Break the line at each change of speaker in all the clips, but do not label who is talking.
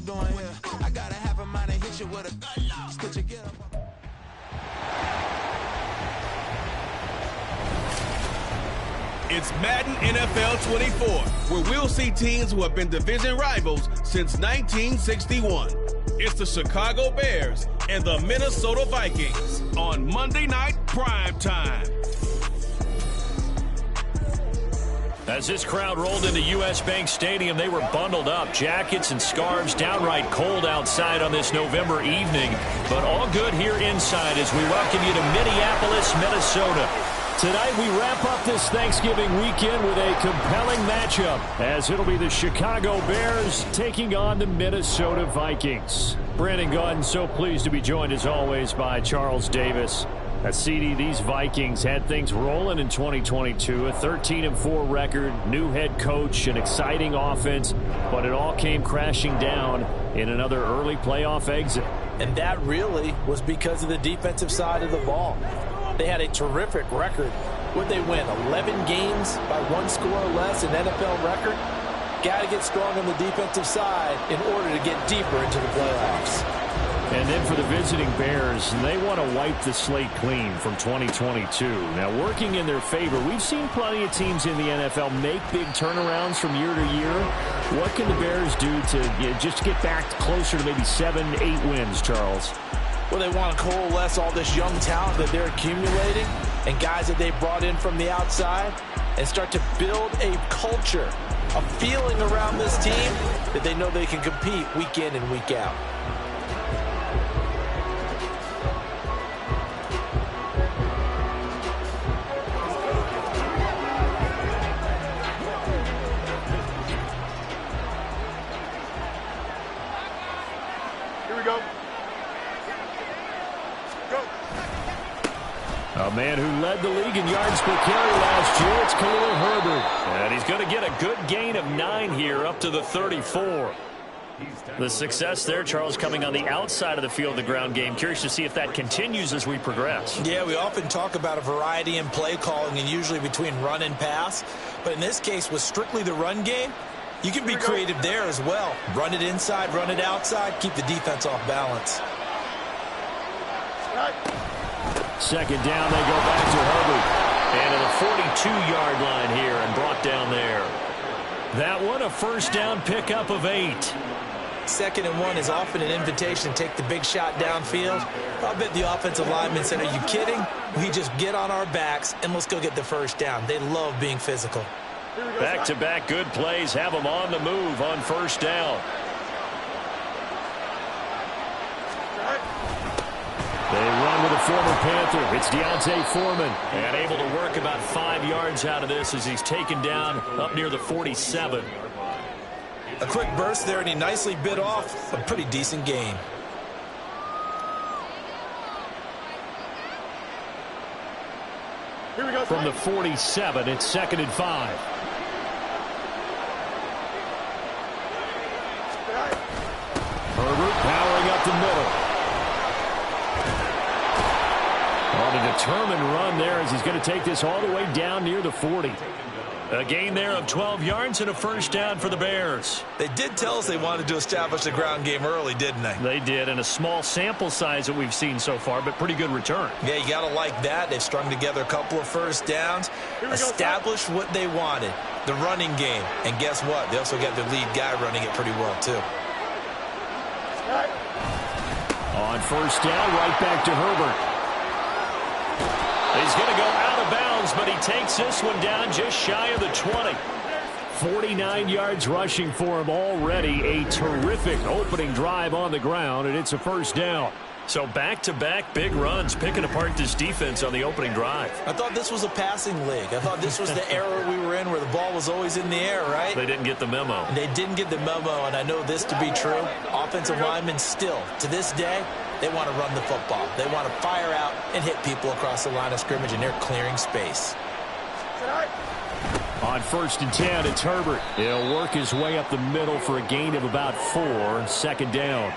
doing here? I gotta have a mind to hit you with a stitch you get up.
It's Madden NFL 24, where we'll see teams who have been division rivals since 1961. It's the Chicago Bears and the Minnesota Vikings on Monday Night Prime Time.
As this crowd rolled into U.S. Bank Stadium, they were bundled up, jackets and scarves, downright cold outside on this November evening. But all good here inside as we welcome you to Minneapolis, Minnesota. Tonight we wrap up this Thanksgiving weekend with a compelling matchup, as it'll be the Chicago Bears taking on the Minnesota Vikings. Brandon Gaudin, so pleased to be joined as always by Charles Davis. CD, these Vikings had things rolling in 2022, a 13-4 record, new head coach, an exciting offense, but it all came crashing down in another early playoff exit.
And that really was because of the defensive side of the ball. They had a terrific record. Would they win 11 games by 1 score or less, an NFL record? Got to get strong on the defensive side in order to get deeper into the playoffs.
And then for the visiting Bears, they want to wipe the slate clean from 2022. Now, working in their favor, we've seen plenty of teams in the NFL make big turnarounds from year to year. What can the Bears do to just get back closer to maybe 7, 8 wins, Charles?
Well, they want to coalesce all this young talent that they're accumulating and guys that they brought in from the outside and start to build a culture, a feeling around this team that they know they can compete week in and week out.
A man who led the league in yards per carry last year, it's Khalil Herbert. And he's going to get a good gain of 9 here up to the 34. The success there, Charles, coming on the outside of the field, the ground game. Curious to see if that continues as we progress.
Yeah, we often talk about a variety in play calling and usually between run and pass. But in this case, with strictly the run game, you can be creative there as well. Run it inside, run it outside, keep the defense off balance.
Second down, they go back to Herbert. And to the 42-yard line here and brought down there. That one, a first down pickup of 8.
2nd and 1 is often an invitation to take the big shot downfield. I'll bet the offensive lineman said, are you kidding? We just get on our backs and let's go get the first down. They love being physical.
Back-to-back good plays have them on the move on first down. They run with a former Panther. It's Deontay Foreman. And able to work about 5 yards out of this as he's taken down up near the 47.
A quick burst there, and he nicely bit off a pretty decent gain.
Here we go. From the 47, it's 2nd and 5. Herbert powering up the middle. On a determined run there as he's going to take this all the way down near the 40. A gain there of 12 yards and a first down for the Bears.
They did tell us they wanted to establish the ground game early, didn't they?
They did, and a small sample size that we've seen so far, but pretty good return.
Yeah, you got to like that. They've strung together a couple of first downs, established what they wanted, the running game. And guess what? They also got their lead guy running it pretty well, too.
On first down, right back to Herbert. He's going to go out of bounds, but he takes this one down just shy of the 20. 49 yards rushing for him already. A terrific opening drive on the ground, and it's a first down. So back-to-back big runs, picking apart this defense on the opening drive.
I thought this was a passing league. I thought this was the era we were in where the ball was always in the air, right?
They didn't get the memo.
They didn't get the memo, and I know this to be true. Offensive linemen still, to this day, they want to run the football. They want to fire out and hit people across the line of scrimmage, and they're clearing space.
On 1st and 10, it's Herbert. He'll work his way up the middle for a gain of about 4. 2nd down.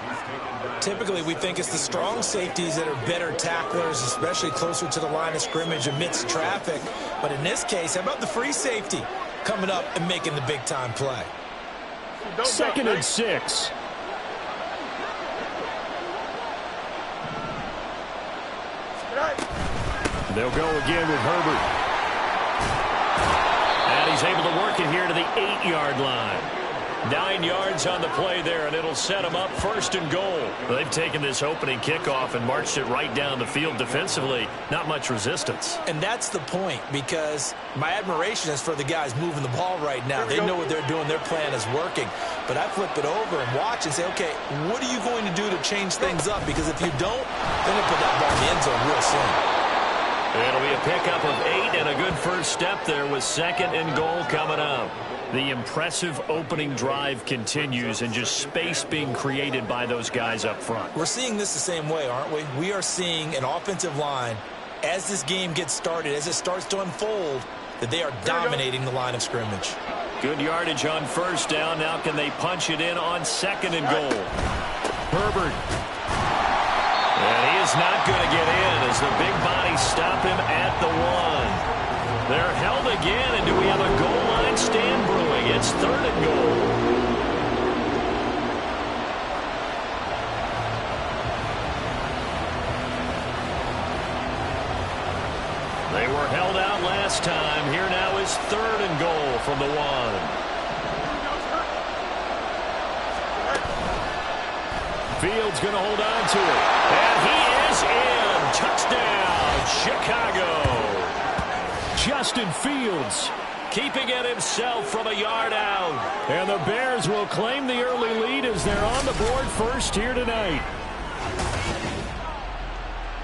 Typically, we think it's the strong safeties that are better tacklers, especially closer to the line of scrimmage amidst traffic. But in this case, how about the free safety coming up and making the big-time play?
2nd and 6. They'll go again with Herbert. And he's able to work it here to the 8-yard line. 9 yards on the play there, and it'll set them up 1st and goal. They've taken this opening kickoff and marched it right down the field defensively. Not much resistance.
And that's the point, because my admiration is for the guys moving the ball right now. They know what they're doing. Their plan is working. But I flip it over and watch and say, okay, what are you going to do to change things up? Because if you don't, they're going to put that ball in the end zone real soon.
It'll be a pickup of 8 and a good first step there with 2nd and goal coming up. The impressive opening drive continues, and just space being created by those guys up front.
We're seeing this the same way, aren't we? We are seeing an offensive line, as this game gets started, as it starts to unfold, that they are dominating the line of scrimmage.
Good yardage on 1st down. Now can they punch it in on 2nd and goal? Herbert. And he is not going to get in as the big bodies stop him at the 1. They're held again, and do we have a goal line stand brewing? It's 3rd and goal. They were held out last time. Here now is 3rd and goal from the 1. Fields going to hold on to it. And he is in. Touchdown, Chicago. Justin Fields keeping it himself from a yard out. And the Bears will claim the early lead as they're on the board first here tonight.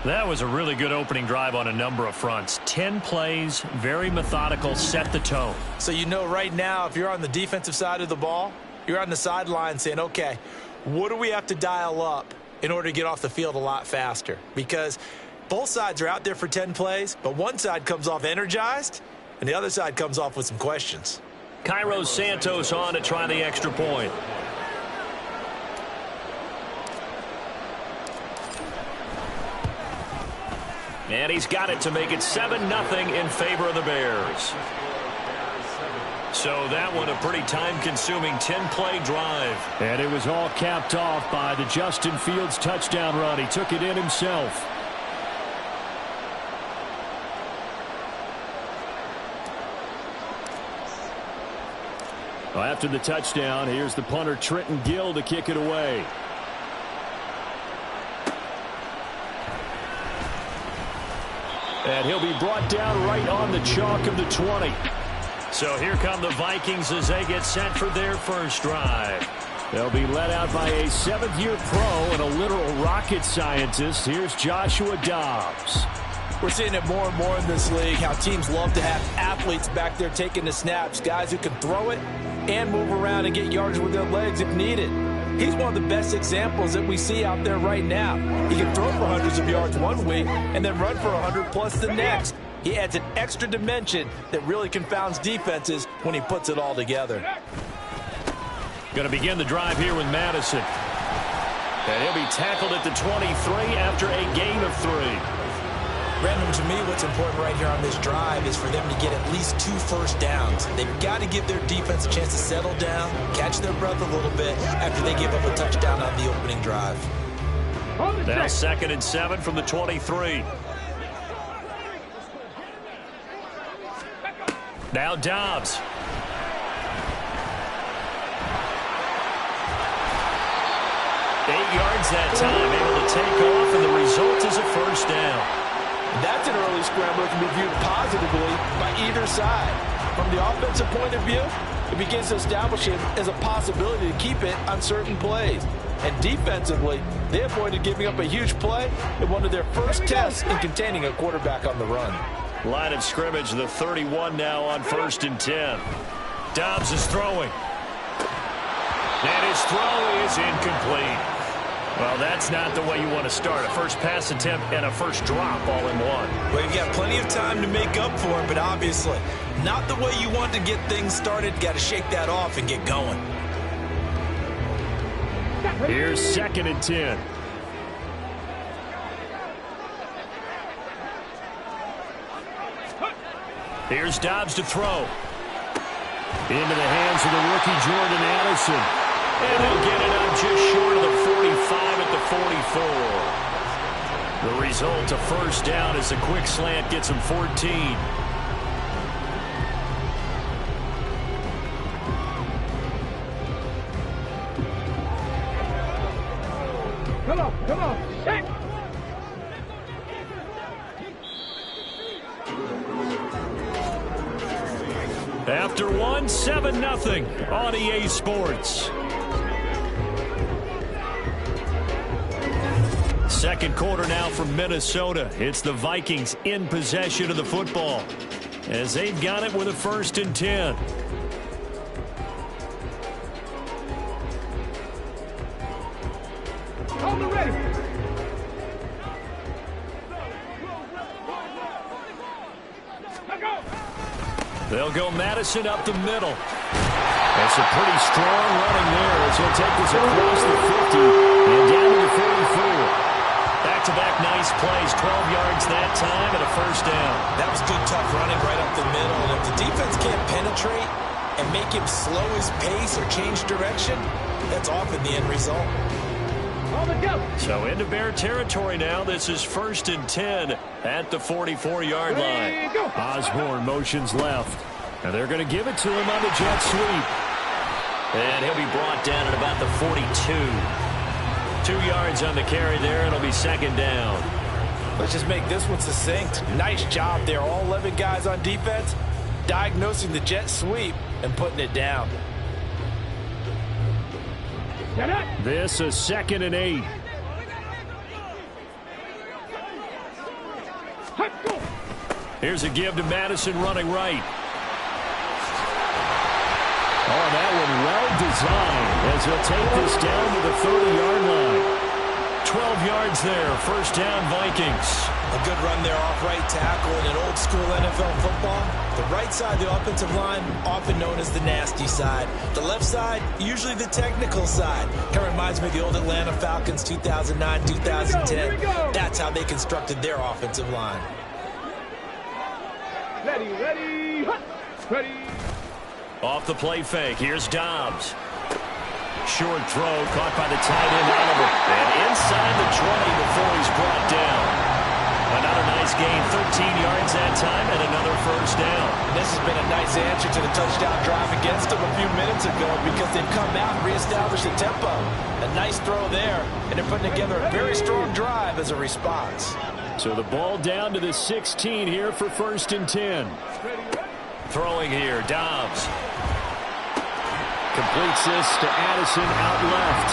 That was a really good opening drive on a number of fronts. 10 plays, very methodical, set the tone.
So you know right now, if you're on the defensive side of the ball, you're on the sideline saying, okay, what do we have to dial up in order to get off the field a lot faster? Because both sides are out there for 10 plays, but one side comes off energized, and the other side comes off with some questions.
Cairo Santos on to try the extra point. And he's got it to make it 7-0 in favor of the Bears. So that one a pretty time-consuming 10-play drive. And it was all capped off by the Justin Fields touchdown run. He took it in himself. Well, after the touchdown, here's the punter Trenton Gill to kick it away. And he'll be brought down right on the chalk of the 20. So here come the Vikings as they get set for their first drive. They'll be led out by a 7th-year pro and a literal rocket scientist. Here's Joshua Dobbs.
We're seeing it more and more in this league, how teams love to have athletes back there taking the snaps, guys who can throw it and move around and get yards with their legs if needed. He's one of the best examples that we see out there right now. He can throw for hundreds of yards one week and then run for 100+ the next. He adds an extra dimension that really confounds defenses when he puts it all together.
Going to begin the drive here with Madison. And he'll be tackled at the 23 after a gain of 3.
Brandon, to me, what's important right here on this drive is for them to get at least 2 first downs. They've got to give their defense a chance to settle down, catch their breath a little bit after they give up a touchdown on the opening drive.
Now 2nd and 7 from the 23. Now Dobbs. 8 yards that time, able to take off, and the result is a first down.
That's an early scramble that can be viewed positively by either side. From the offensive point of view, it begins to establish it as a possibility to keep it on certain plays. And defensively, they avoided giving up a huge play in one of their first tests in containing a quarterback on the run.
Line of scrimmage, the 31 now on 1st and 10. Dobbs is throwing. And his throw is incomplete. Well, that's not the way you want to start. A first pass attempt and a first drop all in one.
Well, you've got plenty of time to make up for it, but obviously not the way you want to get things started. Got to shake that off and get going.
Here's 2nd and 10. Here's Dobbs to throw. Into the hands of the rookie Jordan Addison. And he'll get it up just short of the 45 at the 44. The result, a first down as a quick slant gets him 14.
Come on, shake!
After one, 7-0 on EA Sports. Second quarter now from Minnesota. It's the Vikings in possession of the football as they've got it with a 1st and 10. They'll go Madison up the middle. That's a pretty strong running there as he'll take this across the 50 and down to the 44. Back-to-back nice plays, 12 yards that time and a first down.
That was good, tough running right up the middle. And if the defense can't penetrate and make him slow his pace or change direction, that's often the end result.
So into Bear territory now. This is 1st and 10 at the 44-yard line. Osborne motions left. And they're going to give it to him on the jet sweep. And he'll be brought down at about the 42. 2 yards on the carry there. It'll be 2nd down.
Let's just make this one succinct. Nice job there. All 11 guys on defense diagnosing the jet sweep and putting it down.
This is 2nd and 8. Here's a give to Madison running right. Oh, that one well designed as he'll take this down to the 30-yard line. 12 yards there, 1st down Vikings.
A good run there off right tackle in an old school NFL football. The right side of the offensive line, often known as the nasty side. The left side, usually the technical side. Kind of reminds me of the old Atlanta Falcons 2009, 2010. That's how they constructed their offensive line.
Ready.
Off the play fake, here's Dobbs. Short throw caught by the tight end Oliver. And inside the 20 before he's brought down. Another nice gain, 13 yards that time, and another first down.
This has been a nice answer to the touchdown drive against them a few minutes ago because they've come out and reestablished the tempo. A nice throw there, and they're putting together a very strong drive as a response.
So the ball down to the 16 here for 1st and 10. Throwing here, Dobbs. Completes this to Addison out left.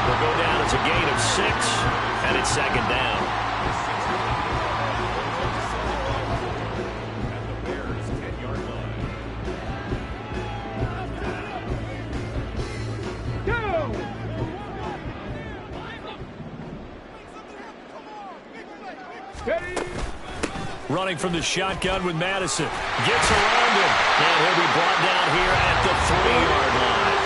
Will go down as a gain of 6, and it's 2nd down. Running from the shotgun with Madison. Gets around him. And he'll be brought down here at the 3-yard line.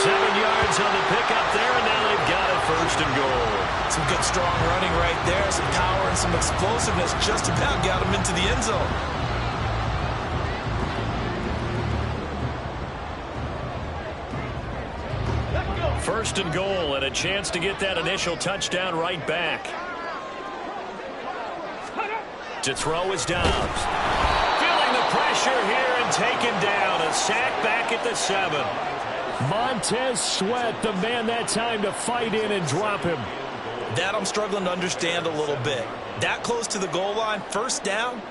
7 yards on the pickup there, and now they've got it 1st and goal.
Some good strong running right there. Some power and some explosiveness just about got him into the end zone.
First and goal, and a chance to get that initial touchdown right back. To throw is Dobbs. Feeling the pressure here and taken down. A sack back at the 7. Montez Sweat, the man that time to fight in and drop him.
That I'm struggling to understand a little bit. That close to the goal line, 1st down,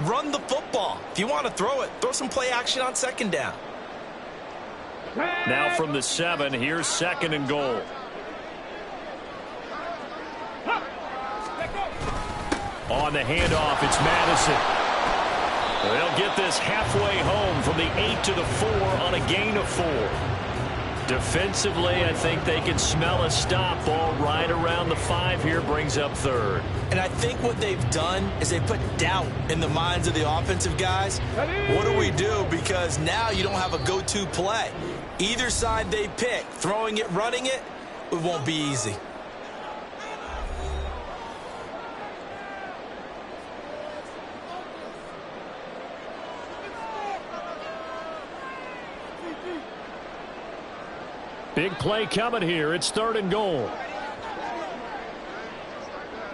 run the football. If you want to throw it, throw some play action on 2nd down.
Now from the 7, here's 2nd and goal. On the handoff, it's Madison. They'll get this halfway home from the 8 to the 4 on a gain of 4. Defensively, I think they can smell a stop. Ball right around the 5 here, brings up 3rd.
And I think what they've done is they put doubt in the minds of the offensive guys. What do we do? Because now you don't have a go-to play. Either side they pick, throwing it, running it, it won't be easy.
Big play coming here. It's 3rd and goal.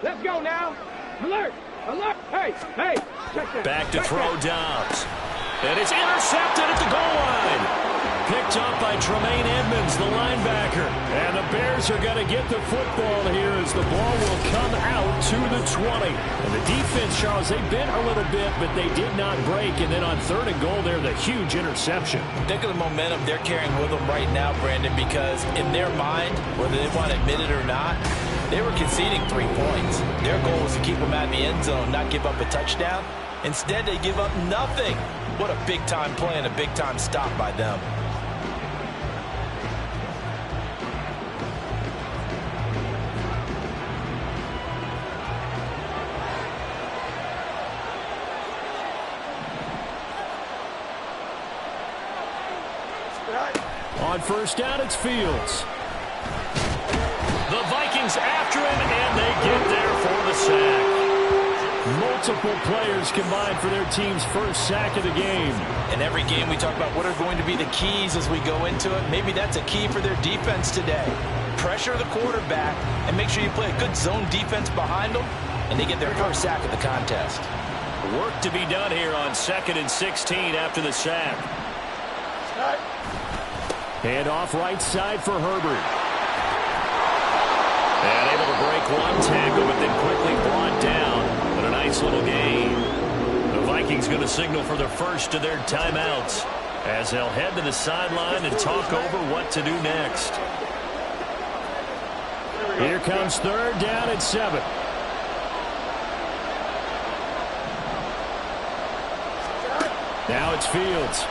Let's go now. Alert! Alert! Hey! Hey! Check that.
Back to
Check
throw
that.
Dobbs. And it's intercepted at the goal line. Picked up by Tremaine Edmonds, the linebacker. And the Bears are going to get the football here as the ball will come out to the 20. And the defense, Charles, they bit a little bit, but they did not break. And then on 3rd and goal there, the huge interception.
Think of the momentum they're carrying with them right now, Brandon, because in their mind, whether they want to admit it or not, they were conceding 3 points. Their goal was to keep them out of the end zone, not give up a touchdown. Instead, they give up nothing. What a big-time play and a big-time stop by them.
On 1st down, it's Fields. The Vikings after him, and they get there for the sack. Multiple players combined for their team's first sack of the game.
In every game, we talk about what are going to be the keys as we go into it. Maybe that's a key for their defense today. Pressure the quarterback and make sure you play a good zone defense behind them, and they get their first sack of the contest.
Work to be done here on 2nd and 16 after the sack. Hand off right side for Herbert. And able to break one tackle, but then quickly brought down. But a nice little gain. The Vikings going to signal for the first of their timeouts as they'll head to the sideline and talk over what to do next. Here comes 3rd down and 7. Now it's Fields.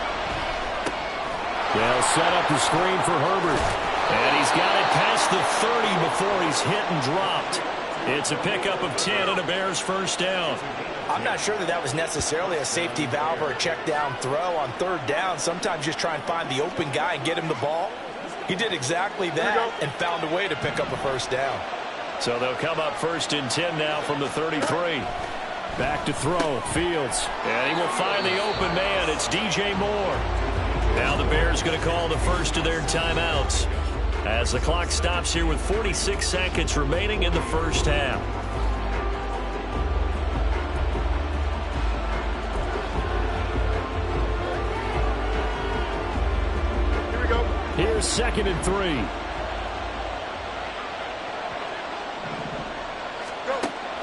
They'll set up the screen for Herbert. And he's got it past the 30 before he's hit and dropped. It's a pickup of 10 and a Bears first down.
I'm not sure that was necessarily a safety valve or a check down throw on 3rd down. Sometimes just try and find the open guy and get him the ball. He did exactly that and found a way to pick up a first down.
So they'll come up 1st and 10 now from the 33. Back to throw, Fields. And he will find the open man. It's DJ Moore. Now the Bears going to call the first of their timeouts as the clock stops here with 46 seconds remaining in the first half.
Here we go.
Here's 2nd and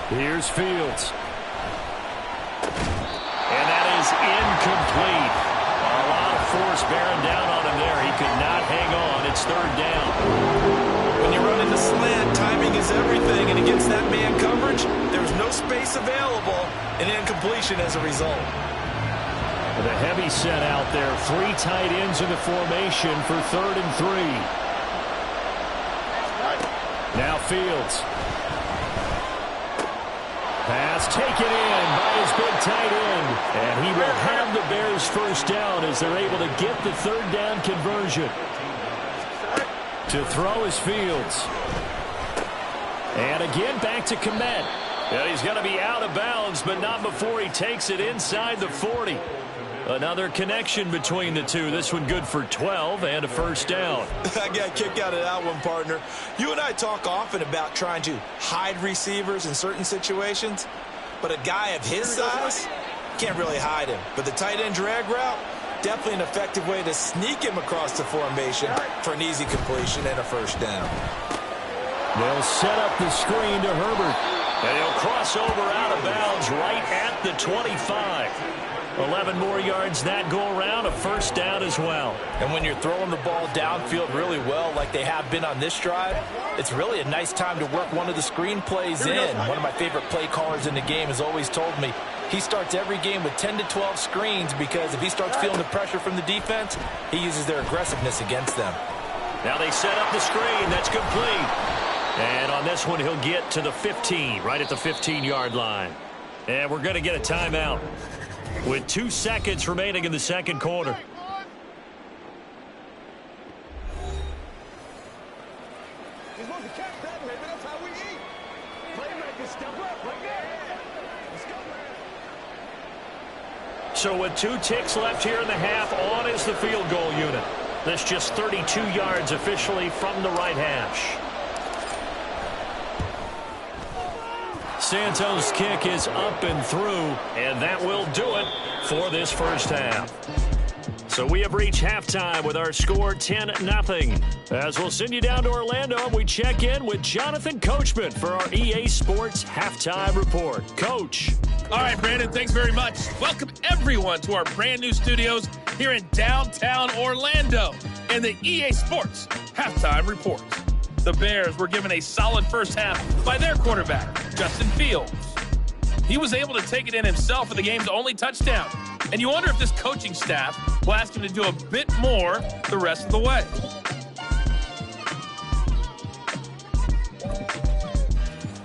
3. Here's Fields. And that is incomplete. A lot of force bearing down on him there. He could not hang on. It's 3rd down.
When you run into slant, timing is everything, and against that man coverage, there's no space available, and incompletion as a result.
The heavy set out there. 3 tight ends in the formation for 3rd and 3. Now Fields. Pass taken in by his big tight end. And he will have the Bears first down as they're able to get the 3rd down conversion. To throw is Fields. And again back to Komet. And he's going to be out of bounds, but not before he takes it inside the 40. Another connection between the two. This one good for 12 and a first down.
I got a kick out of that one, partner. You and I talk often about trying to hide receivers in certain situations, but a guy of his size can't really hide him. But the tight end drag route, definitely an effective way to sneak him across the formation for an easy completion and a first down.
They'll set up the screen to Herbert. And he'll cross over out of bounds right at the 25. 11 more yards that go around, a first down as well.
And when you're throwing the ball downfield really well like they have been on this drive, it's really a nice time to work one of the screen plays in. One of my favorite play callers in the game has always told me he starts every game with 10 to 12 screens because if he starts feeling the pressure from the defense, he uses their aggressiveness against them.
Now they set up the screen. That's complete. And on this one, he'll get to the 15, right at the 15-yard line. And we're going to get a timeout with 2 seconds remaining in the second quarter. So with 2 ticks left here in the half, on is the field goal unit. This just 32 yards officially from the right hash. Santos' kick is up and through, and that will do it for this first half. So we have reached halftime with our score 10-0. As we'll send you down to Orlando, and we check in with Jonathan Coachman for our EA Sports Halftime Report. Coach.
All right, Brandon, thanks very much. Welcome, everyone, to our brand new studios here in downtown Orlando in the EA Sports Halftime Report. The Bears were given a solid first half by their quarterback, Justin Fields. He was able to take it in himself for the game's only touchdown. And you wonder if this coaching staff will ask him to do a bit more the rest of the way.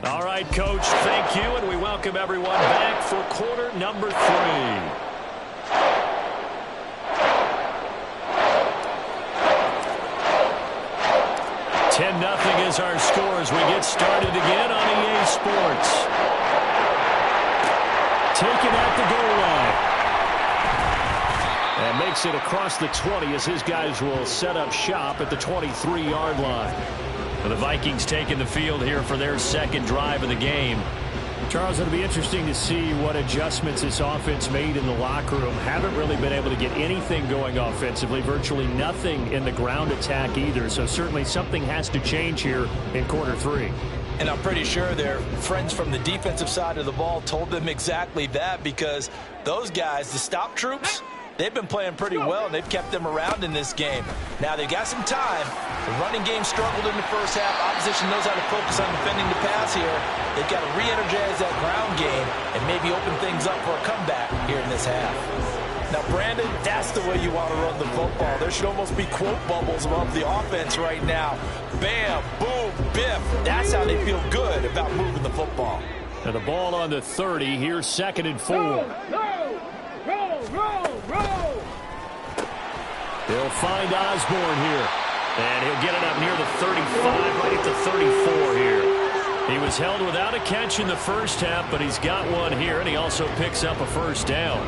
All right, Coach, thank you, and we welcome everyone back for quarter number 3. $10-0 is our score as we get started again on EA Sports. Taken at the goal line. And makes it across the 20 as his guys will set up shop at the 23-yard line. The Vikings taking the field here for their second drive of the game. Charles, it'll be interesting to see what adjustments this offense made in the locker room. Haven't really been able to get anything going offensively, virtually nothing in the ground attack either. So certainly something has to change here in quarter 3.
And I'm pretty sure their friends from the defensive side of the ball told them exactly that, because those guys, the stop troops, they've been playing pretty well, and they've kept them around in this game. Now, they've got some time. The running game struggled in the first half. Opposition knows how to focus on defending the pass here. They've got to re-energize that ground game and maybe open things up for a comeback here in this half. Now, Brandon, that's the way you want to run the football. There should almost be quote bubbles above the offense right now. Bam, boom, biff. That's how they feel good about moving the football.
And the ball on the 30. Here's 2nd and 4.
Roll.
He'll find Osborne here. And he'll get it up near the 35, right at the 34 here. He was held without a catch in the first half, but he's got one here, and he also picks up a first down.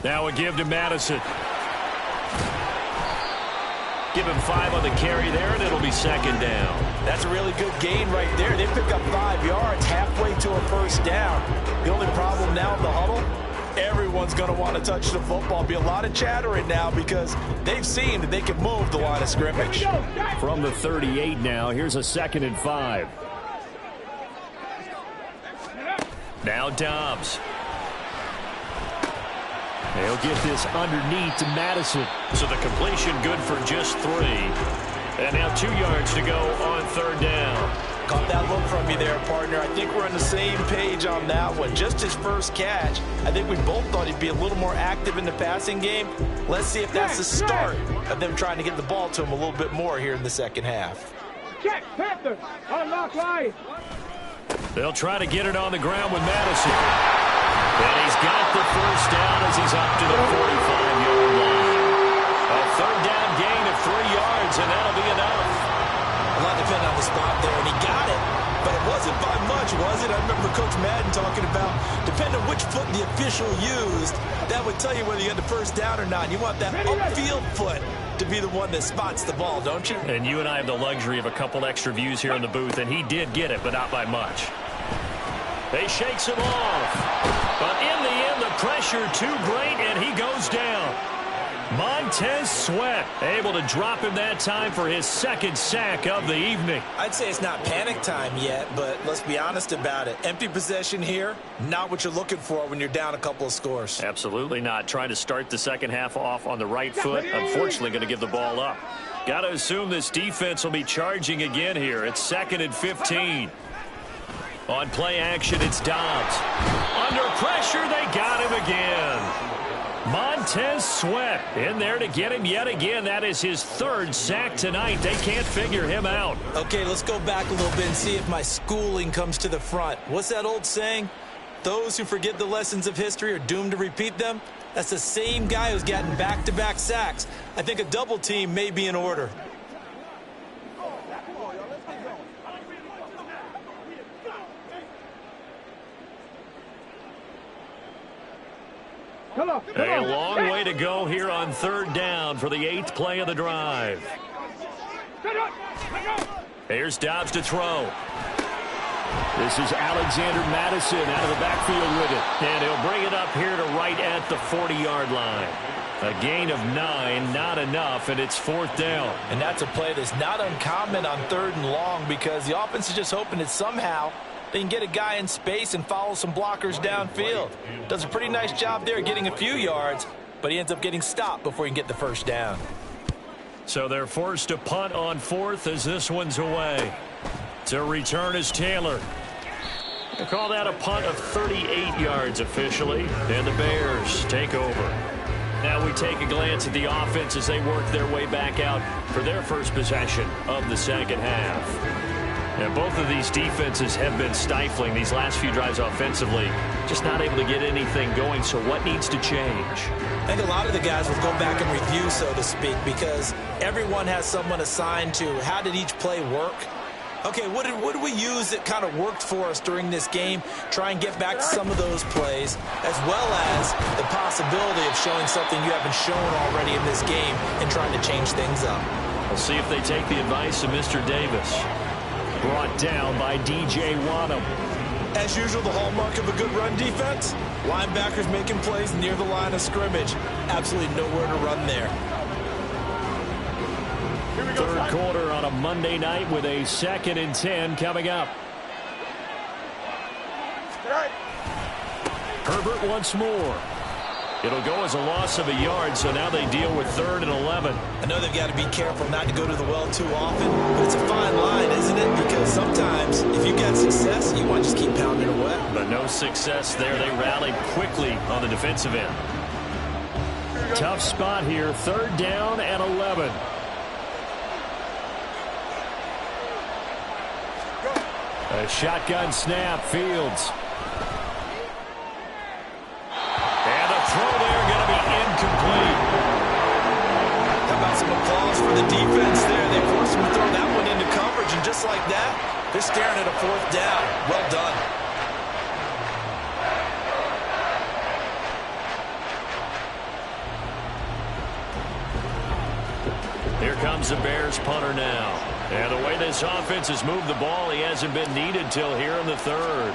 Now a give to Madison. Give him 5 on the carry there, and it'll be 2nd down.
That's a really good gain right there. They pick up 5 yards halfway to a first down. The only problem now in the huddle, everyone's going to want to touch the football. Be a lot of chattering now because they've seen that they can move the line of scrimmage.
From the 38 now, here's a 2nd and 5. Now Dobbs. They'll get this underneath to Madison. So the completion good for just 3. And now 2 yards to go on 3rd down.
Caught that look from you there, partner. I think we're on the same page on that one. Just his first catch. I think we both thought he'd be a little more active in the passing game. Let's see if that's the start of them trying to get the ball to him a little bit more here in the second half.
Check, Panther. Unlock line.
They'll try to get it on the ground with Madison. And he's got the first down as he's up to the 45-yard line. A 3rd down gain of 3 yards, and that'll be enough.
A lot depending on the spot there, and he got it. But it wasn't by much, was it? I remember Coach Madden talking about, depending on which foot the official used, that would tell you whether you had the first down or not. You want that upfield foot to be the one that spots the ball, don't you?
And you and I have the luxury of a couple extra views here in the booth, and he did get it, but not by much. They shakes him off. But in the end, the pressure too great, and he goes down. Montez Sweat able to drop him that time for his 2nd sack of the evening.
I'd say it's not panic time yet, but let's be honest about it. Empty possession here, not what you're looking for when you're down a couple of scores.
Absolutely not. Trying to start the second half off on the right foot. Unfortunately, going to give the ball up. Got to assume this defense will be charging again here. It's 2nd and 15. On play action, it's Dobbs. Under pressure, they got him again. Montez Sweat in there to get him yet again. That is his 3rd sack tonight. They can't figure him out.
Okay, let's go back a little bit and see if my schooling comes to the front. What's that old saying? Those who forget the lessons of history are doomed to repeat them. That's the same guy who's gotten back-to-back sacks. I think a double team may be in order.
A long way to go here on third down for the 8th play of the drive. Here's Dobbs to throw. This is Alexander Madison out of the backfield with it. And he'll bring it up here to right at the 40-yard line. A gain of 9, not enough, and it's 4th down.
And that's a play that's not uncommon on 3rd and long because the offense is just hoping that somehow they can get a guy in space and follow some blockers downfield. Does a pretty nice job there getting a few yards, but he ends up getting stopped before he can get the first down.
So they're forced to punt on 4th as this one's away. To return is Taylor. They call that a punt of 38 yards officially, and the Bears take over. Now we take a glance at the offense as they work their way back out for their first possession of the second half. And both of these defenses have been stifling these last few drives offensively, just not able to get anything going. So what needs to change?
I think a lot of the guys will go back and review, so to speak, because everyone has someone assigned to how did each play work. Okay, what did we use that kind of worked for us during this game? Try and get back to some of those plays, as well as the possibility of showing something you haven't shown already in this game and trying to change things up.
We'll see if they take the advice of Mr. Davis. Brought down by DJ Wadham.
As usual, the hallmark of a good run defense, linebackers making plays near the line of scrimmage. Absolutely nowhere to run there.
Third quarter on a Monday night with a 2nd and 10 coming up. Herbert once more. It'll go as a loss of a yard, so now they deal with 3rd and 11.
I know they've got to be careful not to go to the well too often, but it's a fine line, isn't it? Because sometimes if you get success, you want to just keep pounding away.
But no success there. They rallied quickly on the defensive end. Tough spot here. 3rd down and 11. A shotgun snap, Fields. And the throw there going to be incomplete.
How about some applause for the defense there? They forced him to throw that one into coverage, and just like that, they're staring at a 4th down. Well done.
Here comes the Bears punter now. And the way this offense has moved the ball, he hasn't been needed till here in the 3rd.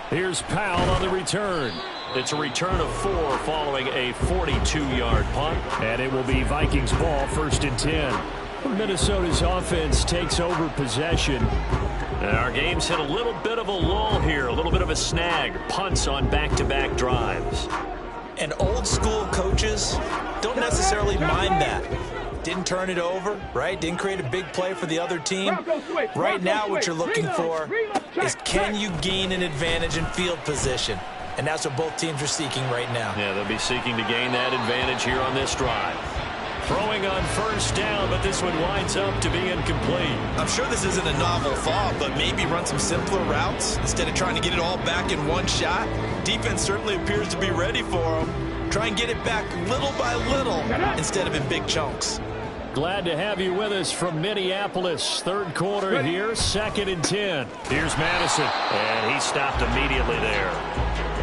Here's Powell on the return. It's a return of 4 following a 42-yard punt. And it will be Vikings ball, 1st and 10. Minnesota's offense takes over possession. And our game's hit a little bit of a lull here, a little bit of a snag. Punts on back-to-back drives.
And old school coaches don't necessarily mind that. Didn't turn it over, right? Didn't create a big play for the other team. Right now what you're looking for is can you gain an advantage in field position? And that's what both teams are seeking right now.
Yeah, they'll be seeking to gain that advantage here on this drive. Throwing on 1st down, but this one winds up to be incomplete.
I'm sure this isn't a novel thought, but maybe run some simpler routes instead of trying to get it all back in one shot. Defense certainly appears to be ready for them. Try and get it back little by little instead of in big chunks.
Glad to have you with us from Minneapolis. 3rd quarter here, 2nd and 10. Here's Madison, and he stopped immediately there.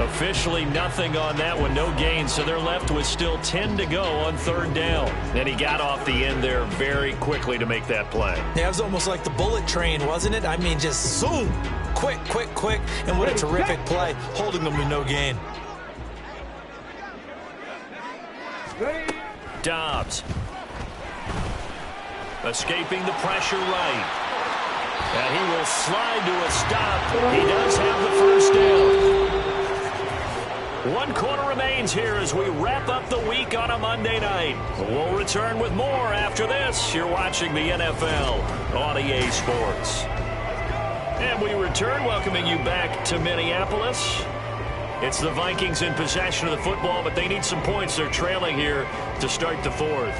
Officially nothing on that one, no gain, so they're left with still 10 to go on 3rd down. And he got off the end there very quickly to make that play.
Yeah, it was almost like the bullet train, wasn't it? I mean, just zoom, quick, quick, quick, and what a terrific play, holding them with no gain.
Dobbs. Escaping the pressure right. And he will slide to a stop. He does have the 1st down. 1 quarter remains here as we wrap up the week on a Monday night. We'll return with more after this. You're watching the NFL on EA Sports. And we return, welcoming you back to Minneapolis. It's the Vikings in possession of the football, but they need some points. They're trailing here to start the 4th.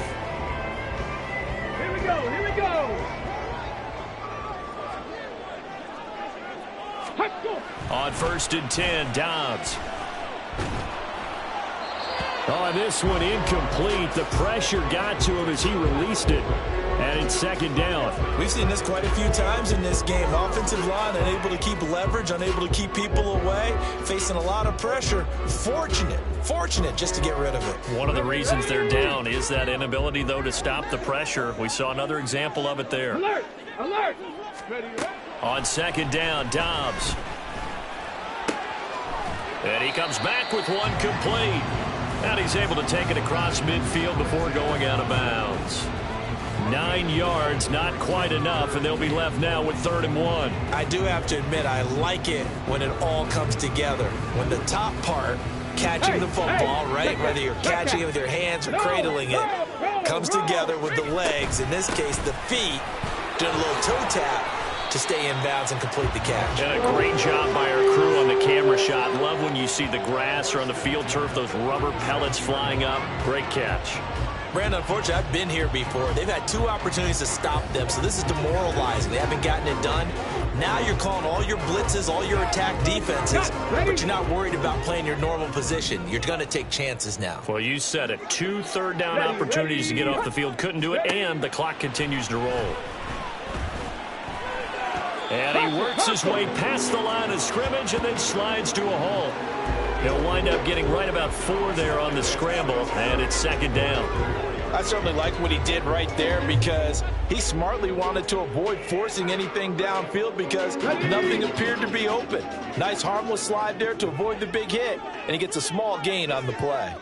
Here we go, here we go.
On 1st and 10, Dobbs. Oh, this one incomplete. The pressure got to him as he released it. And it's second down.
We've seen this quite a few times in this game. Offensive line unable to keep leverage, unable to keep people away, facing a lot of pressure. Fortunate just to get rid of it.
One of the reasons they're down is that inability, though, to stop the pressure. We saw another example of it there.
Alert! Alert!
On second down, Dobbs. And he comes back with one complete. And he's able to take it across midfield before going out of bounds. 9 yards, not quite enough, and they'll be left now with 3rd and 1.
I do have to admit, I like it when it all comes together. When the top part, catching the football, right, whether you're catching it with your hands or cradling it, comes together with the legs, in this case the feet, doing a little toe tap to stay in bounds and complete the catch.
And a great job by our crew on the camera shot. Love when you see the grass or on the field turf, those rubber pellets flying up. Great catch.
Brandon, unfortunately, I've been here before. They've had 2 opportunities to stop them, so this is demoralizing. They haven't gotten it done. Now you're calling all your blitzes, all your attack defenses, but you're not worried about playing your normal position. You're going to take chances now.
Well, you said it. 2 third-down opportunities to get off the field. Couldn't do it, and the clock continues to roll. And he works his way past the line of scrimmage and then slides to a halt. He'll wind up getting right about 4 there on the scramble, and it's second down.
I certainly like what he did right there because he smartly wanted to avoid forcing anything downfield because nothing appeared to be open. Nice harmless slide there to avoid the big hit, and he gets a small gain on the play.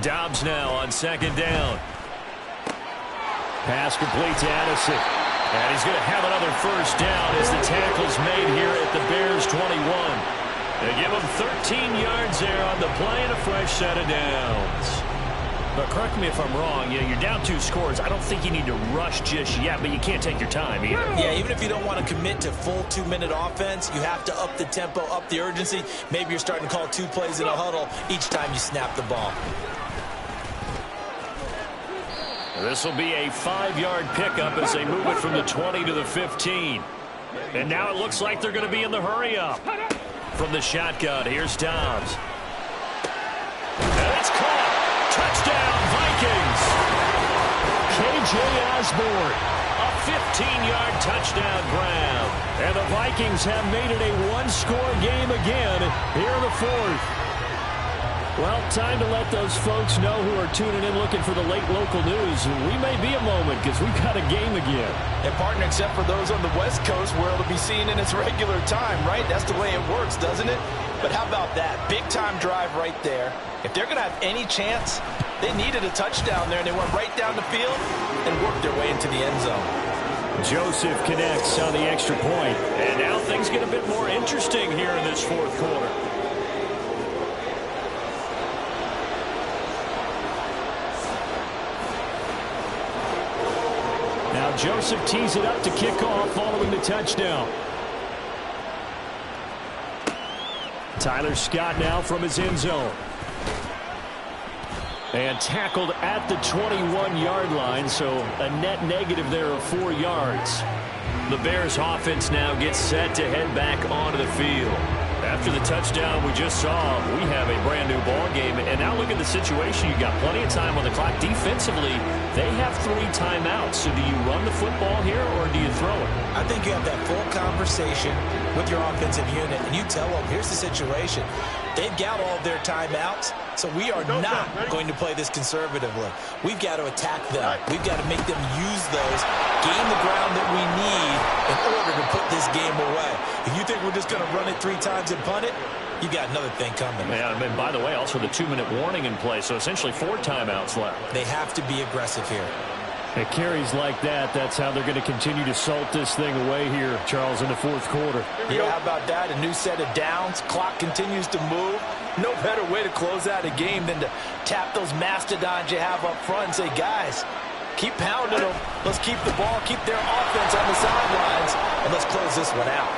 Dobbs now on second down. Pass complete to Addison. And he's going to have another first down as the tackle's made here at the Bears 21. They give him 13 yards there on the play and a fresh set of downs. But correct me if I'm wrong, you're down 2 scores. I don't think you need to rush just yet, but you can't take your time either.
Yeah, even if you don't want to commit to full 2-minute offense, you have to up the tempo, up the urgency. Maybe you're starting to call 2 plays in a huddle each time you snap the ball.
This will be a 5-yard pickup as they move it from the 20 to the 15. And now it looks like they're going to be in the hurry-up. From the shotgun, here's Dobbs. And it's caught. Touchdown, Vikings. K.J. Osborne, a 15-yard touchdown grab. And the Vikings have made it a 1-score game again here in the 4th. Well, time to let those folks know who are tuning in looking for the late local news. We may be a moment because we've got a game again.
And partner, except for those on the West Coast where it'll be seen in its regular time, right? That's the way it works, doesn't it? But how about that? Big-time drive right there. If they're going to have any chance, they needed a touchdown there, and they went right down the field and worked their way into the end zone.
Joseph connects on the extra point. And now things get a bit more interesting here in this 4th quarter. Now Joseph tees it up to kick off following the touchdown. Tyler Scott now from his end zone. And tackled at the 21-yard line, so a net negative there of 4 yards. The Bears offense now gets set to head back onto the field. After the touchdown we just saw, we have a brand new ball game. And now look at the situation. You've got plenty of time on the clock. Defensively, they have 3 timeouts. So do you run the football here or do you throw it?
I think you have that full conversation with your offensive unit, and you tell them, here's the situation. They've got all of their timeouts, so we are not going to play this conservatively. We've got to attack them. We've got to make them use those, gain the ground that we need in order to put this game away. If you think we're just going to run it 3 times and punt it, you got another thing coming.
Yeah, and by the way, also the 2-minute warning in play, so essentially 4 timeouts left.
They have to be aggressive here.
It carries like that. That's how they're going to continue to salt this thing away here, Charles, in the 4th quarter.
Yeah, how about that? A new set of downs. Clock continues to move. No better way to close out a game than to tap those mastodons you have up front and say, guys, keep pounding them. Let's keep the ball, keep their offense on the sidelines, and let's close this one out.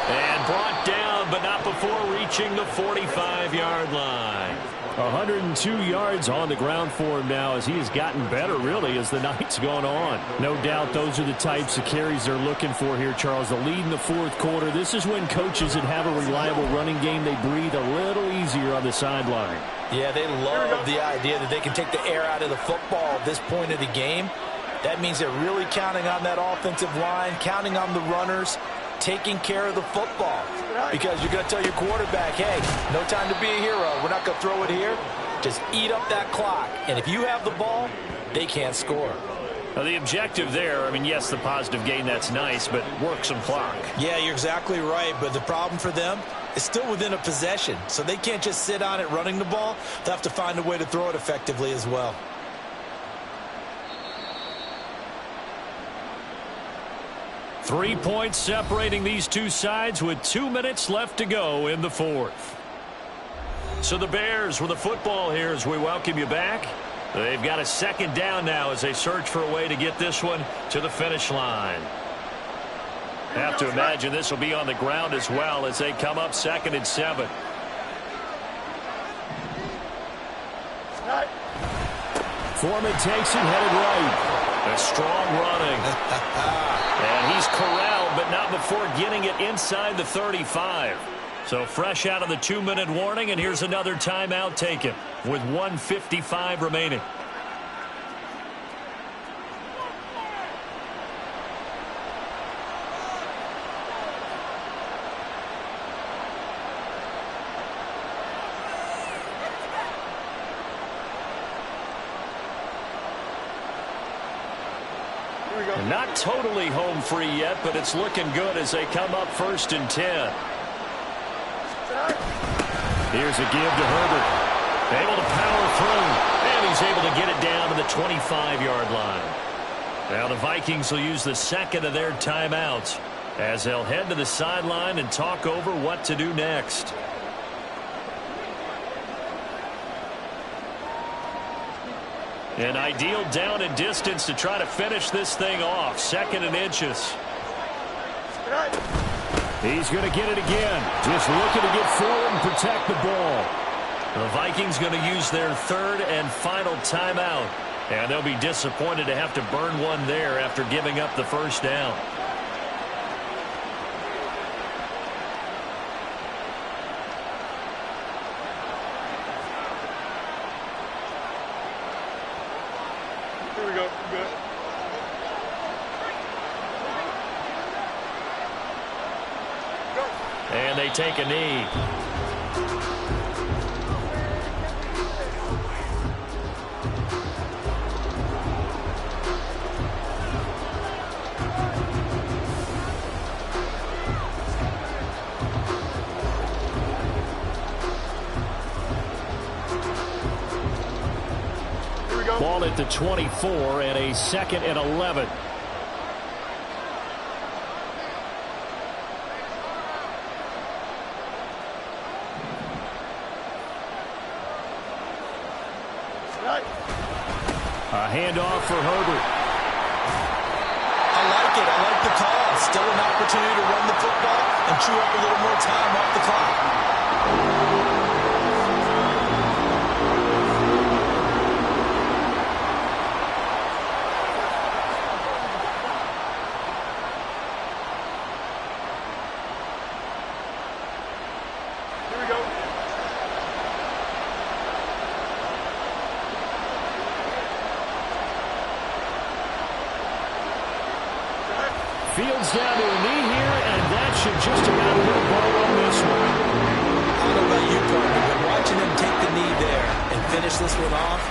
And brought down, but not before reaching the 45-yard line. 102 yards on the ground for him now as he has gotten better, really, as the night's gone on. No doubt those are the types of carries they're looking for here, Charles. The lead in the 4th quarter. This is when coaches that have a reliable running game, they breathe a little easier on the sideline.
Yeah, they love the idea that they can take the air out of the football at this point of the game. That means they're really counting on that offensive line, counting on the runners, taking care of the football. Because you're going to tell your quarterback, hey, no time to be a hero. We're not going to throw it here. Just eat up that clock. And if you have the ball, they can't score.
Now, the objective there, I mean, yes, the positive gain, that's nice, but work some clock.
Yeah, you're exactly right. But the problem for them is still within a possession. So they can't just sit on it running the ball. They'll have to find a way to throw it effectively as well.
Three points separating these two sides with 2 minutes left to go in the fourth. So the Bears with the football here as we welcome you back. They've got a second down now as they search for a way to get this one to the finish line. Have to imagine this will be on the ground as well as they come up 2nd and 7. Foreman takes it, headed right. A strong running. And he's corralled, but not before getting it inside the 35. So fresh out of the 2-minute warning, and here's another timeout taken with 1:55 remaining. Not totally home free yet, but it's looking good as they come up 1st and 10. Here's a give to Herbert. Able to power through, and he's able to get it down to the 25-yard line. Now the Vikings will use the second of their timeouts as they'll head to the sideline and talk over what to do next. An ideal down and distance to try to finish this thing off. 2nd and inches. He's going to get it again. Just looking to get forward and protect the ball. The Vikings going to use their 3rd and final timeout. And they'll be disappointed to have to burn one there after giving up the first down.
Here we go. Good.
And they take a knee. Ball at the 24 and a 2nd and 11. A handoff for Herbert.
I like it. I like the call. Still an opportunity to run the football and chew up a little more time off the clock.
Fields down to a knee here, and that should just about put a bow on this one.
I don't know about you, partner, but watching them take the knee there and finish this one off,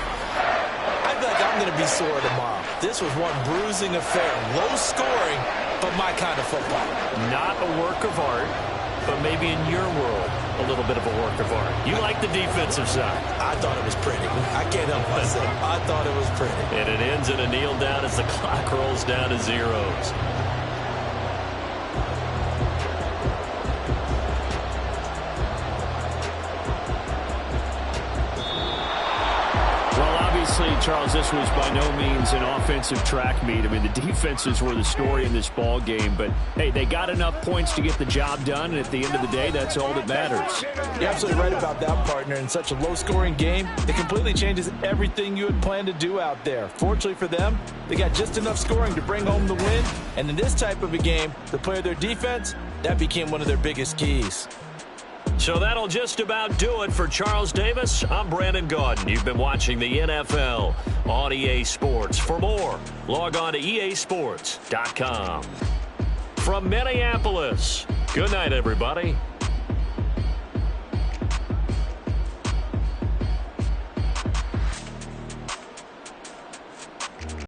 I feel like I'm going to be sore tomorrow. This was one bruising affair. Low scoring, but my kind of football.
Not a work of art, but maybe in your world, a little bit of a work of art. You like the defensive side.
I thought it was pretty. I can't help myself. I thought it was pretty.
And it ends in a kneel down as the clock rolls down to zeros. Charles, this was by no means an offensive track meet. I mean, the defenses were the story in this ball game, but hey, they got enough points to get the job done, and at the end of the day, that's all that matters.
You're absolutely right about that, partner. In such a low-scoring game, it completely changes everything you had planned to do out there. Fortunately for them, they got just enough scoring to bring home the win, and in this type of a game, to play their defense, that became one of their biggest keys.
So So that'll just about do it for Charles Davis. I'm Brandon Gaudin. You've been watching the NFL on EA Sports. For more, log on to easports.com. From Minneapolis, good night, everybody.